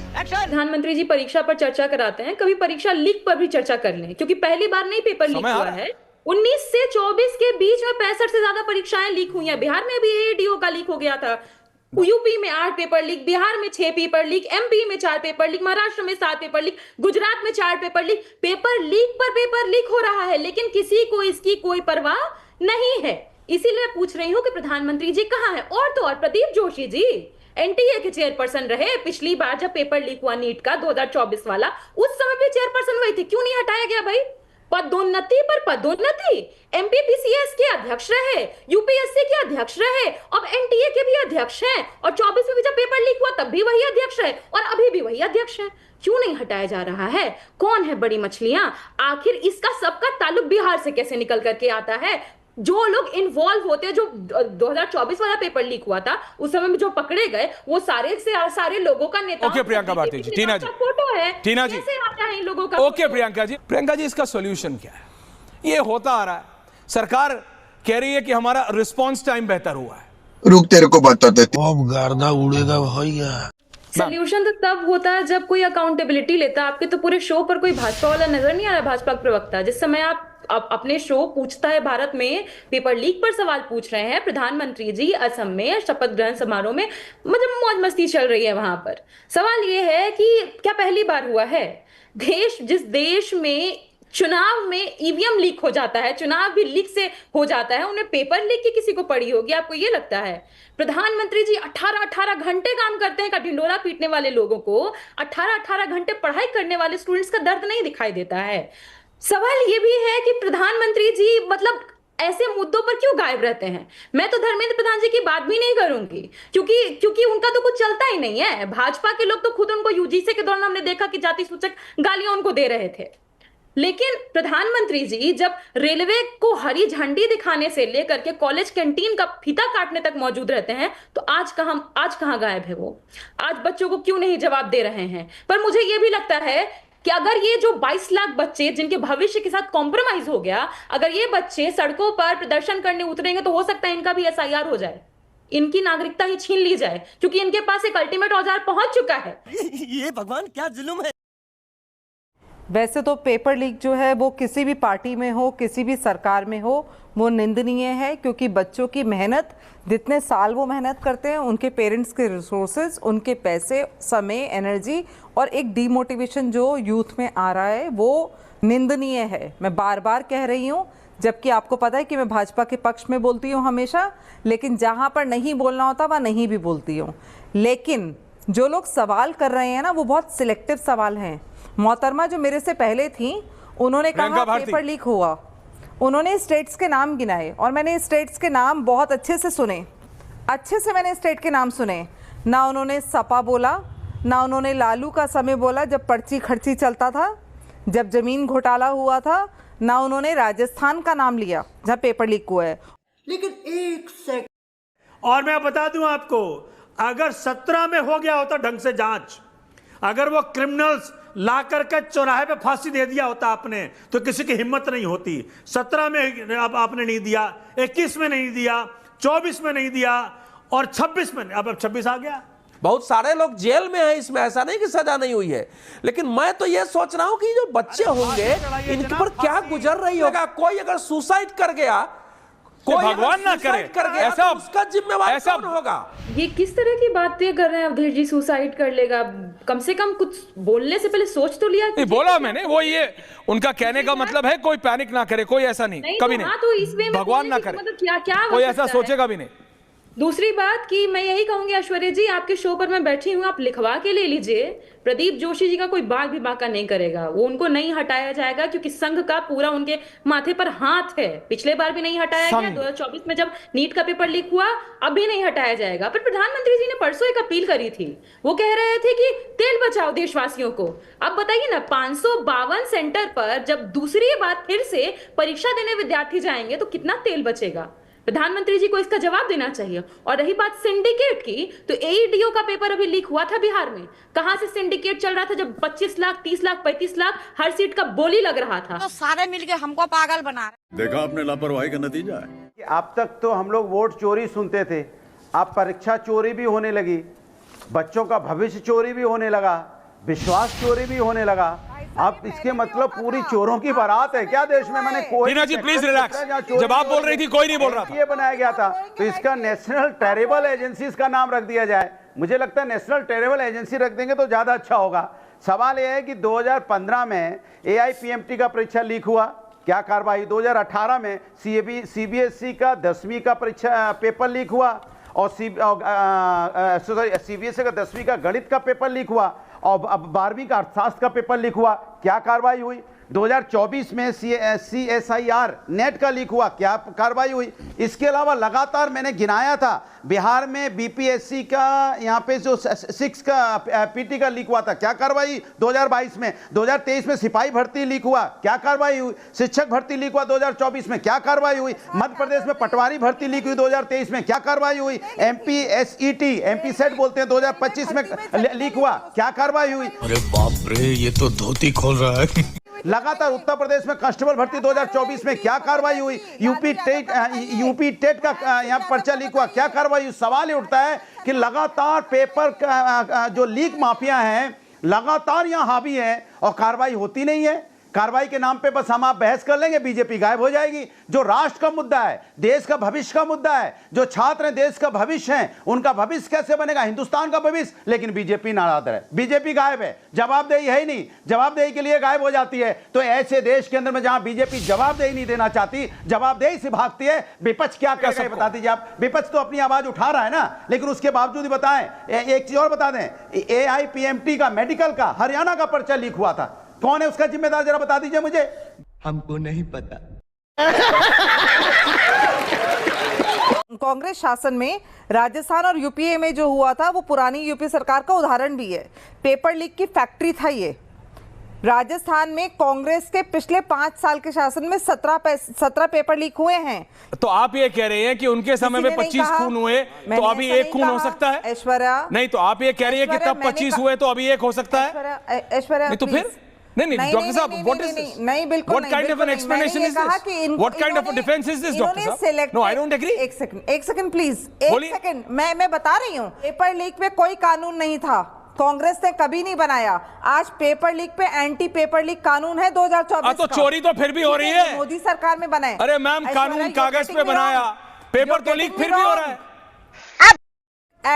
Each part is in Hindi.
प्रधानमंत्री जी परीक्षा पर चर्चा कराते हैं, कभी परीक्षा लीक पर भी चर्चा कर लें, क्योंकि पहली बार नहीं पेपर लीक हुआ है। 19 से 24 के बीच में 65 से ज्यादा परीक्षाएं लीक हुई हैं। बिहार में भी एडीओ का लीक हो गया था, यूपी में 8 पेपर लीक, बिहार में 6 पेपर लीक, एमपी में 4 पेपर लीक, महाराष्ट्र में 7 पेपर लीक, गुजरात में 4 पेपर लीक। पेपर लीक पर पेपर लीक हो रहा है, लेकिन किसी को इसकी कोई परवाह नहीं है। इसीलिए पूछ रही हूं कि प्रधानमंत्री जी कहां है। और तो और प्रदीप जोशी जी एनटीए के चेयरपर्सन रहे। पिछली बार जब पेपर लीक हुआ नीट का 2024 वाला, उस समय भी चेयरपर्सन वही थे। क्यों नहीं हटाया गया भाई? पदोन्नति पर पदोन्नति। एमपीपीसीएस के अध्यक्ष रहे, यूपीएससी के अध्यक्ष रहे, अब एनटीए के भी अध्यक्ष हैं, और 24 में भी जब पेपर लीक हुआ तब भी वही अध्यक्ष है, और अभी भी वही अध्यक्ष है। क्यों नहीं हटाया जा रहा है? कौन है बड़ी मछलियां? आखिर इसका सबका ताल्लुक बिहार से कैसे निकल करके आता है? जो लोग इन्वॉल्व होते हैं, जो 2024 वाला पेपर लीक हुआ था उस समय में जो पकड़े गए, वो सारे से सारे लोगों का नेता। ओके प्रियंका भारती जी, टीना जी, फोटो है, टीना जी, कैसे आता है इन लोगों का? ओके प्रियंका जी, इसका सॉल्यूशन क्या है? ये होता आ रहा है, सरकार कह रही है कि हमारा रिस्पांस टाइम बेहतर हुआ है। रुक, तेरे को बताते थे। अब गर्दा उड़ेगा भैया। सोल्यूशन तो तब होता है जब कोई अकाउंटेबिलिटी लेता। आपके तो पूरे शो पर कोई भाजपा वाला नजर नहीं आ रहा, भाजपा प्रवक्ता। जिस समय आप अपने शो पूछता है भारत में पेपर लीक पर सवाल पूछ रहे हैं, प्रधानमंत्री जी असम में शपथ ग्रहण समारोह में मतलब मौज मस्ती चल रही है वहां पर। सवाल ये है कि क्या पहली बार हुआ है जिस देश में चुनाव में ईवीएम लीक हो जाता है, चुनाव भी लीक से हो जाता है, उन्हें पेपर लीक की किसी को पड़ी होगी? आपको ये लगता है? प्रधानमंत्री जी 18-18 घंटे काम करते हैं, का ढिंडोरा पीटने वाले लोगों को 18-18 घंटे पढ़ाई करने वाले स्टूडेंट्स का दर्द नहीं दिखाई देता है। सवाल ये भी है कि प्रधानमंत्री जी मतलब ऐसे मुद्दों पर क्यों गायब रहते हैं? मैं तो धर्मेंद्र प्रधान जी की बात भी नहीं करूंगी, क्योंकि उनका तो कुछ चलता ही नहीं है। भाजपा के लोग तो खुद उनको यूजीसी के दौरान हमने देखा कि जाति सूचक गालियां उनको दे रहे थे। लेकिन प्रधानमंत्री जी जब रेलवे को हरी झंडी दिखाने से लेकर के कॉलेज कैंटीन का फीता काटने तक मौजूद रहते हैं, तो आज कहां गायब है वो? आज बच्चों को क्यों नहीं जवाब दे रहे हैं? पर मुझे ये भी लगता है कि अगर ये जो 22 लाख बच्चे जिनके भविष्य के साथ कॉम्प्रोमाइज हो गया, अगर ये बच्चे सड़कों पर प्रदर्शन करने उतरेंगे तो हो सकता है इनका भी एसआईआर हो जाए, इनकी नागरिकता ही छीन ली जाए, क्योंकि इनके पास एक अल्टीमेट औजार पहुंच चुका है। ये भगवान क्या जुल्म है। वैसे तो पेपर लीक जो है वो किसी भी पार्टी में हो, किसी भी सरकार में हो, वो निंदनीय है, क्योंकि बच्चों की मेहनत, जितने साल वो मेहनत करते हैं, उनके पेरेंट्स के रिसोर्सेज, उनके पैसे, समय, एनर्जी और एक डीमोटिवेशन जो यूथ में आ रहा है, वो निंदनीय है। मैं बार बार कह रही हूँ, जबकि आपको पता है कि मैं भाजपा के पक्ष में बोलती हूँ हमेशा, लेकिन जहाँ पर नहीं बोलना होता वहाँ नहीं भी बोलती हूँ। लेकिन जो लोग सवाल कर रहे हैं ना, वो बहुत सिलेक्टिव सवाल हैं। मोहतरमा जो मेरे से पहले थी, उन्होंने कहा पेपर लीक हुआ, उन्होंने स्टेट्स के नाम गिनाए, और मैंने स्टेट्स के नाम बहुत अच्छे से सुने, अच्छे से मैंने स्टेट के नाम सुने। ना उन्होंने सपा बोला, ना उन्होंने लालू का समय बोला जब पर्ची खर्ची चलता था, जब जमीन घोटाला हुआ था, ना उन्होंने राजस्थान का नाम लिया जहाँ पेपर लीक हुआ है। लेकिन एक सेकंड, और मैं बता दूं आपको, अगर 17 में हो गया होता ढंग से जांच, अगर वो क्रिमिनल्स ला करके चौराहे पे फांसी दे दिया होता आपने, तो किसी की हिम्मत नहीं होती। 17 में अब आपने नहीं दिया, 21 में नहीं दिया, 24 में नहीं दिया, और 26 में, अब 26 आ गया। बहुत सारे लोग जेल में हैं, इसमें ऐसा नहीं कि सजा नहीं हुई है। लेकिन मैं तो ये सोच रहा हूं कि जो बच्चे होंगे इनके पर क्या गुजर रही होगा। कोई अगर सुसाइड कर गया, कोई भगवान ना करे, ऐसा तो उसका जिम्मेवार कौन होगा? ये किस तरह की बातें कर रहे हैं अवधेश जी? सुसाइड कर लेगा? कम से कम कुछ बोलने से पहले सोच तो लिया। नहीं बोला मैंने, वो ये उनका कहने का मतलब है कोई पैनिक ना करे, कोई ऐसा नहीं, कभी तो नहीं, तो इसमें भगवान ना करे, मतलब क्या कोई ऐसा सोचेगा भी नहीं। दूसरी बात कि मैं यही कहूंगी ऐश्वर्या जी, आपके शो पर मैं बैठी हूँ, आप लिखवा के ले लीजिए, प्रदीप जोशी जी का कोई बाल भी बांका नहीं करेगा, वो उनको नहीं हटाया जाएगा, क्योंकि संघ का पूरा उनके माथे पर हाथ है। पिछले बार भी नहीं हटाया गया, 2024 में जब नीट का पेपर लीक हुआ, अब भी नहीं हटाया जाएगा। पर प्रधानमंत्री जी ने परसों एक अपील करी थी, वो कह रहे थे कि तेल बचाओ देशवासियों को। अब बताइए ना, 552 सेंटर पर जब दूसरी बार फिर से परीक्षा देने विद्यार्थी जाएंगे तो कितना तेल बचेगा? प्रधानमंत्री जी को इसका जवाब देना चाहिए। और रही बात सिंडिकेट की, तो एईडीओ का पेपर अभी लीक हुआ था बिहार में। कहां से सिंडिकेट चल रहा था जब 25 लाख, 30 लाख, 35 लाख हर सीट का बोली लग रहा था? तो सारे मिलके हमको पागल बना रहे। देखा आपने लापरवाही का नतीजा है। अब तक तो हम लोग वोट चोरी सुनते थे, अब परीक्षा चोरी भी होने लगी। बच्चों का भविष्य चोरी भी होने लगा, विश्वास चोरी भी होने लगा। अब इसके मतलब पूरी चोरों की बारात है क्या देश में? मैंने कोई टीना जी प्लीज रिलैक्स, जब आप बोल रही थी कोई नहीं बोल रहा था। ये बनाया गया था तो इसका नेशनल टेरेबल एजेंसी का नाम रख दिया जाए। मुझे लगता है नेशनल टेरेबल एजेंसी रख देंगे तो ज्यादा अच्छा होगा। सवाल यह है कि 2015 में AIPMT का परीक्षा लीक हुआ, क्या कार्रवाई? 2018 में CBSE का 10वीं का परीक्षा पेपर लीक हुआ और CBSE का 10वीं का गणित का पेपर लीक हुआ और अब 12वीं का अर्थशास्त्र का पेपर लीक हुआ, क्या कार्रवाई हुई? 2024 में CSIR नेट का लीक हुआ, क्या कार्रवाई हुई? इसके अलावा लगातार मैंने गिनाया था, बिहार में BPSC का यहाँ पे जो 6 का PT का लीक हुआ था, क्या कार्रवाई 2022 में? 2023 में सिपाही भर्ती लीक हुआ, क्या कार्रवाई हुई? शिक्षक भर्ती लीक हुआ 2024 में, क्या कार्रवाई हुई? मध्य प्रदेश में पटवारी भर्ती लीक हुई 2023 में, क्या कार्रवाई हुई? MP सेट बोलते हैं 2025 में लीक हुआ, क्या कार्रवाई हुई? अरे बाप रे, ये तो धोती खोल रहा है। लगातार उत्तर प्रदेश में कांस्टेबल भर्ती 2024 में क्या कार्रवाई हुई? यूपी टेट का यहाँ पर्चा लीक हुआ, क्या कार्रवाई हुई? सवाल ये उठता है कि लगातार पेपर जो लीक माफिया हैं लगातार यहाँ हावी है और कार्रवाई होती नहीं है। कार्रवाई के नाम पे बस हम आप बहस कर लेंगे, बीजेपी गायब हो जाएगी। जो राष्ट्र का मुद्दा है, देश का भविष्य का मुद्दा है, जो छात्र हैं देश का भविष्य हैं, उनका भविष्य कैसे बनेगा, हिंदुस्तान का भविष्य, लेकिन बीजेपी नाराज है, बीजेपी गायब है, जवाबदेही है ही नहीं, जवाबदेही के लिए गायब हो जाती है। तो ऐसे देश के अंदर में जहां बीजेपी जवाबदेही नहीं देना चाहती, जवाबदेही से भागती है, विपक्ष क्या करेगा ये बता दीजिए आप। विपक्ष तो अपनी आवाज उठा रहा है ना, लेकिन उसके बावजूद ही बताएं, एक चीज और बता दें, AIPMT का मेडिकल का हरियाणा का पर्चा लीक हुआ था, कौन है उसका जिम्मेदार, जरा बता दीजिए मुझे। हमको नहीं पता। कांग्रेस शासन में राजस्थान और यूपीए में जो हुआ था वो पुरानी यूपी सरकार का उदाहरण भी है। पेपर लीक की फैक्ट्री था ये। राजस्थान में कांग्रेस के पिछले 5 साल के शासन में 17 पेपर लीक हुए हैं। तो आप ये कह रहे हैं कि उनके समय में 25 खून हुए तो अभी 1 खून हो सकता है? ऐश्वर्या नहीं, तो आप ये कह रही है कि तब 25 हुए तो अभी 1 हो सकता है? ऐश्वर्या नहीं तो फिर नहीं डॉक्टर साहब, व्हाट इज दिस? नहीं, बिल्कुल what kind of an explanation is this? What kind of defence is this doctor साहब? No, I don't agree. एक सेकंड प्लीज, एक सेकंड, मैं बता रही हूँ। पेपर लीक में कोई कानून नहीं था, कांग्रेस ने कभी नहीं बनाया। आज पेपर लीक पे एंटी पेपर लीक कानून है 2024 तो चोरी तो फिर भी हो रही है, मोदी सरकार में बनाए। अरे मैम, कानून कागज पे बनाया, पेपर तो लीक फिर भी हो रहा है।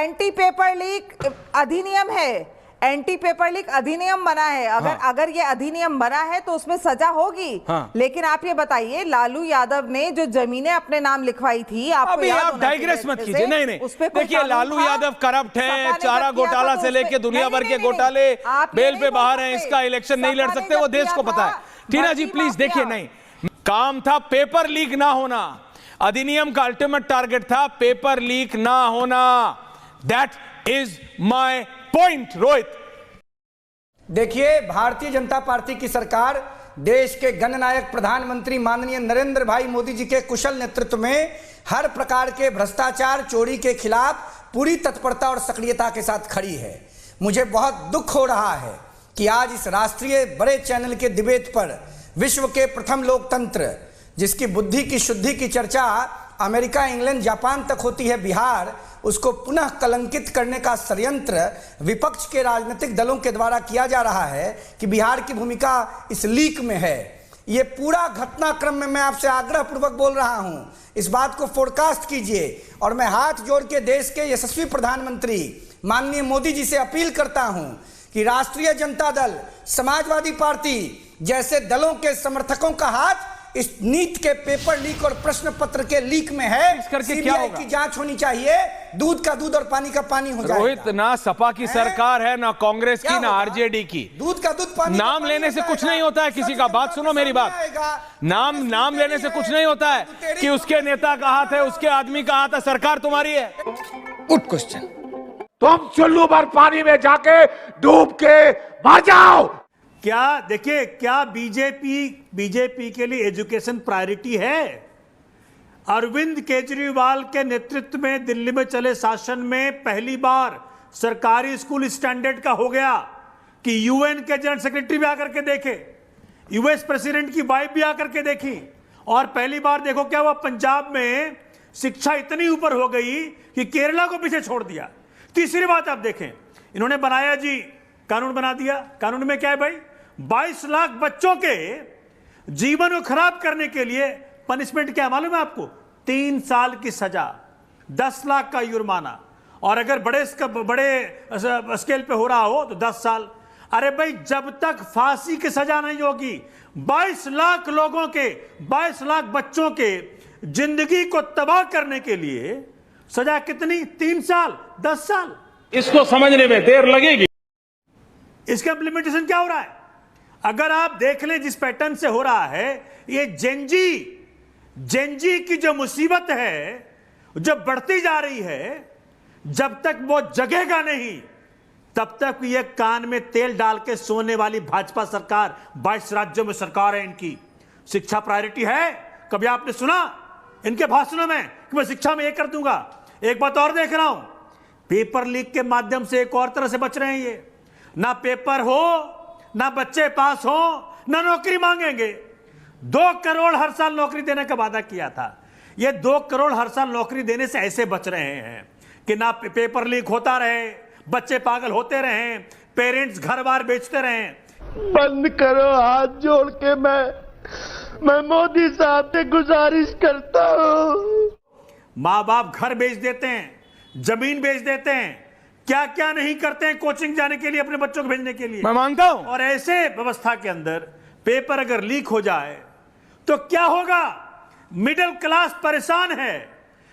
एंटी पेपर लीक अधिनियम है, एंटी पेपर लीक अधिनियम बना है। अगर ये अधिनियम बना है तो उसमें सजा होगी। लेकिन आप ये बताइए, लालू यादव ने जो जमीनें अपने नाम लिखवाई थी, अभी आप डाइग्रेस मत कीजिए। नहीं, देखिए, लालू यादव करप्ट है, चारा घोटाला से लेके दुनिया भर के घोटाले, बेल पे बाहर हैं, इसका इलेक्शन नहीं लड़ सकते, वो देश को पता है। टीना जी प्लीज देखिए, नहीं काम था पेपर लीक ना होना, अधिनियम का अल्टीमेट टारगेट था पेपर लीक ना होना। That is my point. Rohit, देखिए, भारतीय जनता पार्टी की सरकार देश के गणनायक प्रधानमंत्री माननीय नरेंद्र भाई मोदी जी के कुशल नेतृत्व में हर प्रकार के भ्रष्टाचार, चोरी के खिलाफ पूरी तत्परता और सक्रियता के साथ खड़ी है। मुझे बहुत दुख हो रहा है कि आज इस राष्ट्रीय बड़े चैनल के डिबेट पर विश्व के प्रथम लोकतंत्र, जिसकी बुद्धि की शुद्धि की चर्चा अमेरिका, इंग्लैंड, जापान तक होती है, बिहार, उसको पुनः कलंकित करने का षड्यंत्र विपक्ष के राजनीतिक दलों के द्वारा किया जा रहा है कि बिहार की भूमिका इस लीक में है। ये पूरा घटनाक्रम में मैं आपसे आग्रह पूर्वक बोल रहा हूं, इस बात को फोरकास्ट कीजिए। और मैं हाथ जोड़ के देश के यशस्वी प्रधानमंत्री माननीय मोदी जी से अपील करता हूं कि राष्ट्रीय जनता दल, समाजवादी पार्टी जैसे दलों के समर्थकों का हाथ इस नीट के पेपर लीक और प्रश्न पत्र के लीक में है। इस करके क्या सीबीआई होगा? की जांच होनी चाहिए, दूध का दूध और पानी का पानी हो जाएगा। रोहित, ना सपा की सरकार है, ना कांग्रेस की, ना आरजेडी की। दूध का दूध, पानी नाम लेने से कुछ नहीं होता है किसी का। बात सुनो मेरी बात, नाम लेने से कुछ नहीं होता है कि उसके नेता का हाथ है, उसके आदमी का हाथ है, सरकार तुम्हारी है। Good question. तुम चुल्लू भर पानी में जाके डूब के मर जाओ। क्या देखिए, क्या बीजेपी के लिए एजुकेशन प्रायोरिटी है? अरविंद केजरीवाल के नेतृत्व में दिल्ली में चले शासन में पहली बार सरकारी स्कूल स्टैंडर्ड का हो गया कि यूएन के जनरल सेक्रेटरी भी आकर के देखे, यूएस प्रेसिडेंट की वाइफ भी आकर के देखी। और पहली बार देखो क्या हुआ, पंजाब में शिक्षा इतनी ऊपर हो गई कि केरला को पीछे छोड़ दिया। तीसरी बात आप देखें, इन्होंने बनाया जी, कानून बना दिया। कानून में क्या है भाई? 22 लाख बच्चों के जीवन को खराब करने के लिए पनिशमेंट क्या मालूम है आपको? 3 साल की सजा, 10 लाख का जुर्माना, और अगर बड़े स्केल पे हो रहा हो तो 10 साल। अरे भाई, जब तक फांसी की सजा नहीं होगी, 22 लाख लोगों के, 22 लाख बच्चों के जिंदगी को तबाह करने के लिए सजा कितनी? 3 साल, 10 साल। इसको समझने में देर लगेगी। इसका इंप्लीमेंटेशन क्या हो रहा है? अगर आप देख लें जिस पैटर्न से हो रहा है, ये जेंजी की जो मुसीबत है, जो बढ़ती जा रही है, जब तक वो जगेगा नहीं, तब तक ये कान में तेल डाल के सोने वाली भाजपा सरकार, 22 राज्यों में सरकार है इनकी। शिक्षा प्रायोरिटी है? कभी आपने सुना इनके भाषणों में कि मैं शिक्षा में ये कर दूंगा? एक बात और देख रहा हूं, पेपर लीक के माध्यम से एक और तरह से बच रहे हैं ये। ना पेपर हो, ना बच्चे पास हो, ना नौकरी मांगेंगे। 2 करोड़ हर साल नौकरी देने का वादा किया था। ये 2 करोड़ हर साल नौकरी देने से ऐसे बच रहे हैं कि ना पेपर लीक होता रहे, बच्चे पागल होते रहे, पेरेंट्स घर बार बेचते रहे। बंद करो, हाथ जोड़ के मैं मोदी साहब से गुजारिश करता हूँ। माँ बाप घर बेच देते हैं, जमीन बेच देते हैं, क्या क्या नहीं करते हैं कोचिंग जाने के लिए, अपने बच्चों को भेजने के लिए। मैं मानता हूं। और ऐसे व्यवस्था के अंदर पेपर अगर लीक हो जाए तो क्या होगा? मिडिल क्लास परेशान है,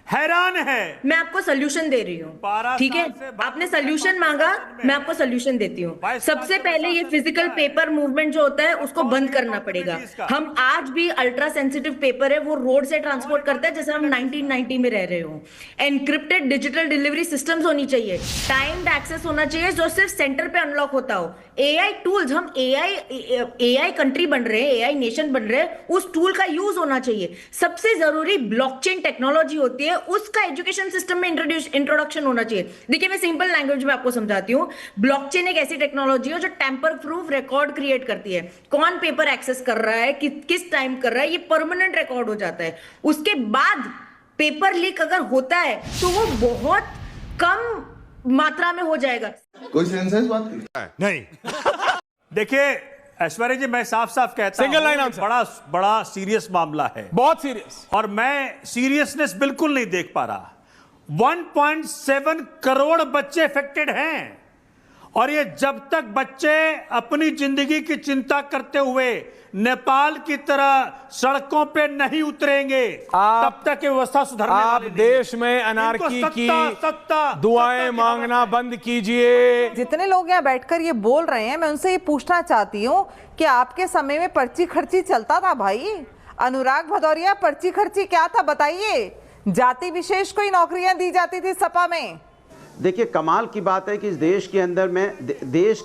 हैरान है। मैं आपको सोल्यूशन दे रही हूँ, ठीक है? आपने सोल्यूशन मांगा, मैं आपको सोल्यूशन देती हूँ। सबसे पहले ये फिजिकल पेपर मूवमेंट जो होता है उसको बंद करना पड़ेगा। हम आज भी अल्ट्रा सेंसिटिव पेपर है वो रोड से ट्रांसपोर्ट करते हैं जैसे हम 1990 में रह रहे हो। एनक्रिप्टेड डिजिटल डिलीवरी सिस्टम्स होनी चाहिए, टाइम्ड एक्सेस होना चाहिए जो सिर्फ सेंटर पे अनलॉक होता हो। एआई टूल्स, हम एआई कंट्री बन रहे हैं, एआई नेशन बन रहे हैं, उस टूल का यूज होना चाहिए। सबसे जरूरी ब्लॉकचेन टेक्नोलॉजी होती है, उसका एजुकेशन सिस्टम में इंट्रोडक्शन होना चाहिए। देखिए, मैं सिंपल लैंग्वेज में आपको समझाती हूँ। ब्लॉकचेन एक ऐसी टेक्नोलॉजी है जो टेम्पर प्रूफ रिकॉर्ड क्रिएट करती है। कौन पेपर एक्सेस कर रहा है, किस टाइम कर रहा है, ये परमानेंट रिकॉर्ड हो जाता है। उसके बाद पेपर लीक अगर होता है तो वो बहुत कम मात्रा में हो जाएगा। कोई सेंस है इस बात की? नहीं। देखिए ऐश्वर्या जी, मैं साफ साफ कहता सिंगल लाइन आंसर। बड़ा सीरियस मामला है, बहुत सीरियस, और मैं सीरियसनेस बिल्कुल नहीं देख पा रहा। 1.7 करोड़ बच्चे अफेक्टेड हैं, और ये जब तक बच्चे अपनी जिंदगी की चिंता करते हुए नेपाल की तरह सड़कों पे नहीं उतरेंगे, तब तक ये व्यवस्था सुधरने वाली नहीं। देश में अनार्की की दुआएं मांगना बंद कीजिए। जितने लोग यहाँ बैठकर ये बोल रहे हैं, मैं उनसे ये पूछना चाहती हूँ कि आपके समय में पर्ची खर्ची चलता था भाई? अनुराग भदौरिया, पर्ची खर्ची क्या था बताइए? जाति विशेष को ही नौकरियां दी जाती थी सपा में। देखिए, कमाल की बात है कि इस देश के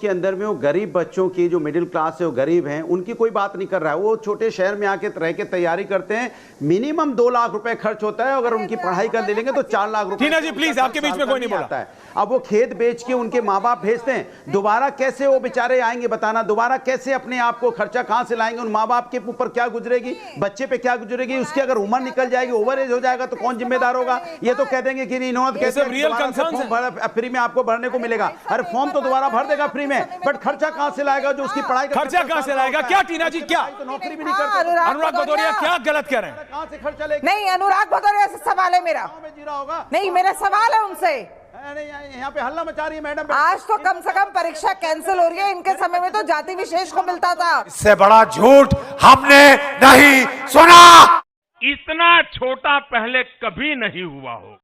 अंदर में वो गरीब बच्चों की, जो मिडिल क्लास है, वो गरीब हैं, उनकी कोई बात नहीं कर रहा है। वो छोटे शहर में आके रह के तैयारी करते हैं, मिनिमम 2 लाख रुपए खर्च होता है, अगर उनकी पढ़ाई कर लेंगे तो 4 लाख रुपए। टीना जी प्लीज, आपके बीच में कोई नहीं बोला है। अब वो खेत बेच के उनके माँ बाप भेजते हैं, दोबारा कैसे वो बेचारे आएंगे बताना? दोबारा कैसे अपने आप को, खर्चा कहां से लाएंगे? उन माँ बाप के ऊपर क्या गुजरेगी, बच्चे पे क्या गुजरेगी? उसकी अगर उम्र निकल जाएगी, ओवर एज हो जाएगा, तो कौन जिम्मेदार होगा? ये तो कह देंगे कि इन्होंने फ्री में आपको भरने को मिलेगा। अरे फॉर्म तो दोबारा भर देगा फ्री में, बट खर्चा कहां से लाएगा? जो उसकी पढ़ाई का खर्चा कहां से लाएगा? क्या टीना जी, क्या तो नौकरी भी नहीं करते? अनुराग भदौरिया क्या गलत कह रहे हैं? कहां से खर्चा लेगा? नहीं, अनुराग भदौरिया से सवाल है मेरा। नहीं, मेरा सवाल है उनसे। यहाँ पे हल्ला मचा रही है मैडम। आज तो कम से कम परीक्षा कैंसिल हो रही है, इनके समय में तो जाति विशेष को मिलता था। इससे बड़ा झूठ हमने नहीं सुना। इतना छोटा पहले कभी नहीं हुआ हो।